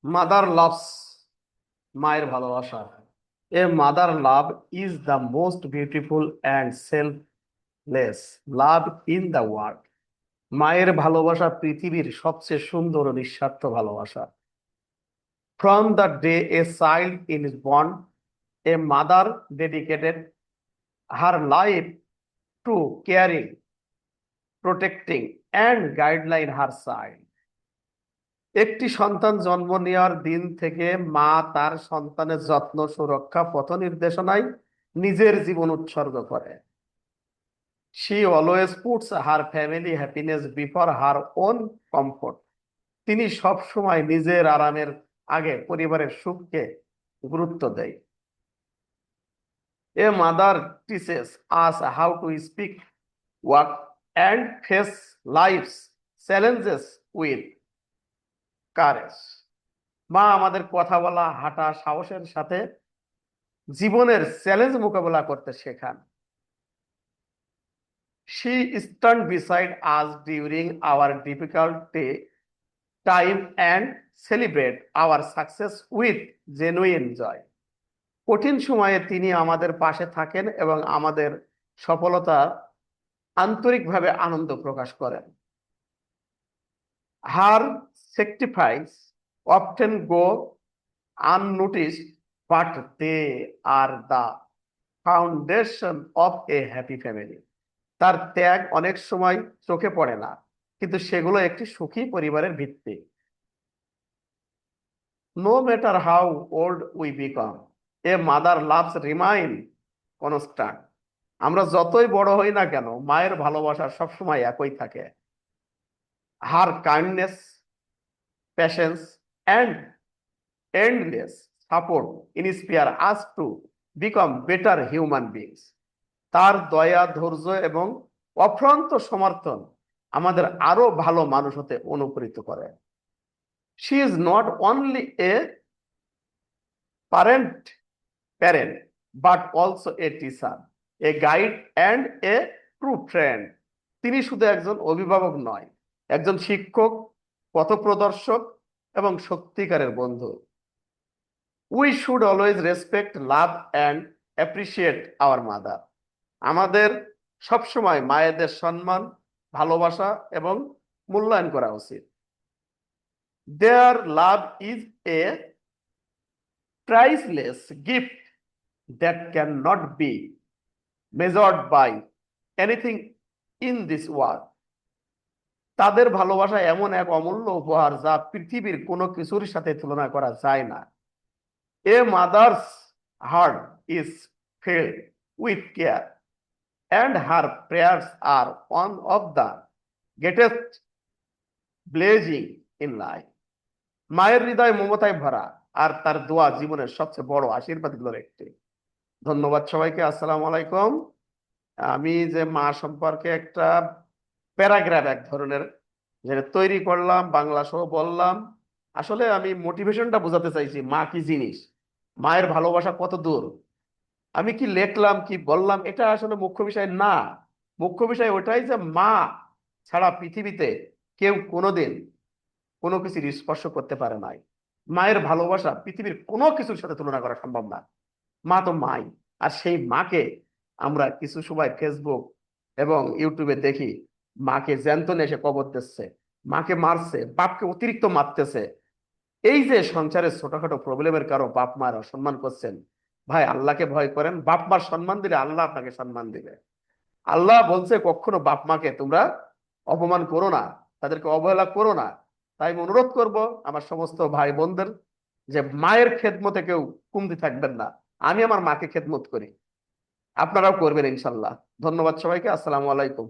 Mother loves, মায়ের ভালোবাসা। A mother love is the most beautiful and selfless love in the world. মায়ের ভালোবাসা পৃথিবীর সবচেয়ে সুন্দর ও নিঃস্বার্থ ভালোবাসা। From the day a child is born, a mother dedicated her life to caring, protecting and guideline her child. একটি সন্তান জন্ম নেওয়ার দিন থেকে মা তার সন্তানের যত্ন, সুরক্ষা, পথ নির্দেশনায় নিজের জীবন উৎসর্গ করে। She always puts her family happiness before her own comfort. তিনি সব সময় নিজের আরামের আগে পরিবারের সুখকে গুরুত্ব দেয়। A mother teaches us how to speak, walk and face life's challenges with courage. মা আমাদের কথা বলা, হাঁটা, সাহসের সাথে জীবনের চ্যালেঞ্জ মোকাবেলা করতে শেখান। She stand beside us during our difficult time and celebrate our success with genuine joy. কঠিন সময়ে তিনি আমাদের পাশে থাকেন এবং আমাদের সফলতা আন্তরিকভাবে আনন্দ প্রকাশ করেন। Her sacrifice often go unnoticed, but they are the foundation of a happy family. তার ত্যাগ অনেক সময় চোখে পড়ে না, কিন্তু সেগুলো একটি সুখী পরিবারের ভিত্তি। No matter how old we become, a mother loves remain constant. আমরা যতই বড় হই না কেন, মায়ের ভালোবাসা সবসময় একই থাকে। হার kindness, patience and endless support inspire us to become better human beings. তার দয়া, ধৈর্য এবং অফ্রান্ত সমর্থন আমাদের আরো ভালো মানুষ হতে অনুপ্রাণিত করে। She is not only a parent parent but also a teacher, a guide and a true friend. তিনি শুধু একজন অভিভাবক নয়, একজন শিক্ষক, পথপ্রদর্শক এবং সত্যিকারের বন্ধু। We should always respect, love and appreciate our mother. আমাদের সবসময় মায়েদের সম্মান, ভালোবাসা এবং মূল্যায়ন করা উচিত। Their love is a priceless gift that can not be measured by anything in this world. তাদের ভালোবাসা এমন এক অমূল্য উপহার যা পৃথিবীর কোনো কিছুর সাথে তুলনা করা যায় না। A mother's heart is filled with care, and her prayers are one of the greatest blessing in life. মায়ের হৃদয় মমতায় ভরা, আর তার দোয়া জীবনের সবচেয়ে বড় আশীর্বাদগুলোর একটি। ধন্যবাদ সবাইকে। আসসালামু আলাইকুম। আমি যে মা সম্পর্কে একটা প্যারাগ্রাফ এক ধরনের যেটা তৈরি করলাম, বাংলা সহ বললাম। আসলে আমি মোটিভেশনটা বোঝাতে চাইছি, মা কি জিনিস, মায়ের ভালোবাসা কত দূর। আমি কি লেখলাম, কি বললাম, এটা আসলে মুখ্য বিষয় না। মুখ্য বিষয় ওটাই যে মা ছাড়া পৃথিবীতে কেউ কোনোদিন কোনো কিছুর স্পর্শ করতে পারে নাই। মায়ের ভালোবাসা পৃথিবীর কোনো কিছুর সাথে তুলনা করা সম্ভব না। মা তো মাই। আর সেই মাকে আমরা কিছু সময় ফেসবুক এবং ইউটিউবে দেখি মাকে জ্যান্ত নিয়ে এসে কবর দিচ্ছে, মাকে মারছে, বাপকে অতিরিক্ত মারতেছে। এই যে সংসারের ছোটখাটো প্রবলেমের কারো বাপ মার অসম্মান করছেন, ভাই আল্লাহকে ভয় করেন। বাপ মার সম্মান দিলে আল্লাহ আপনাকে সম্মান দিবে। আল্লাহ বলছে কখনো বাপ মাকে তোমরা অপমান করো না, তাদেরকে অবহেলা করো না। তাই আমি অনুরোধ করব আমার সমস্ত ভাই বোনদের যে মায়ের খেদমতে কেউ কমতি থাকবেন না। আমি আমার মাকে খেদমত করি, আপনারাও করবেন ইনশাল্লাহ। ধন্যবাদ সবাইকে। আসসালামু আলাইকুম।